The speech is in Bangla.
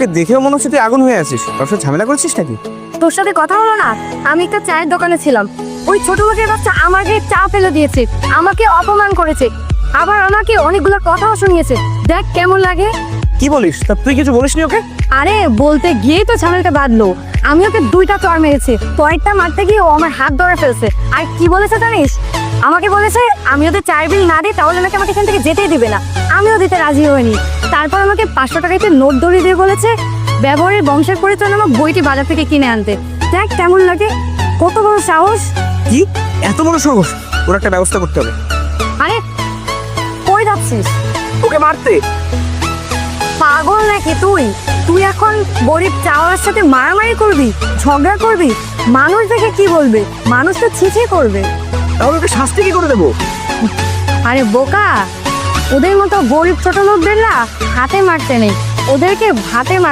তোকে দেখেও মনে হচ্ছে তুই আগুন হয়ে আছিস। তোর সাথে ঝামেলা করছিস নাকি? তোর সাথে কথা হলো না? আমি একটা চায়ের দোকানে ছিলাম, ওই ছোট লোকের বাচ্চা আমাকে চা ফেলে দিয়েছে, আমাকে অপমান করেছে, আবার আমাকে অনেকগুলো কথাও শুনিয়েছে। দেখ কেমন লাগে। কি বলিস? তা তুই কিছু বলিসনি ওকে? আরে বলতে গিয়েই তো ঝামেলাটা বাঁধলো। আমি ওকে 2টা চড় মেরেছি, পরেরটা মারতে গিয়ে ও আমার হাত ধরে ফেলছে। আর কি বলেছে জানিস? আমাকে বলেছে আমি ওদের চায়ের বিল না দিই তাহলে নাকি আমাকে এখান থেকে যেতেই দিবে না। আমিও দিতে রাজি হইনি। তারপর আমাকে 500 টাকাতে নোট ধরিয়ে দিয়ে বলেছে ব্যবহারের বংশের পরিচয় নামক বইটি বাজার থেকে কিনে আনতে। দেখ কেমন লাগে, কত বড় সাহস। কি এত বড় সাহস? ওর একটা ব্যবস্থা করতে হবে। আরে কই যাচ্ছিস? ওকে মারতে? পাগল নাকি তুই? তুই এখন গরিব চাওয়ার সাথে মারামারি করবি, ঝগড়া করবি? মানুষ দেখে কি বলবে? মানুষ তো ছিছি করবে। তাহলে ওকে শাস্তি কি করে দেবো? আরে বোকা, ওদের মতো গরিব ছোট লোকদের না হাতে মারতে নেই, ওদেরকে ভাতে মার।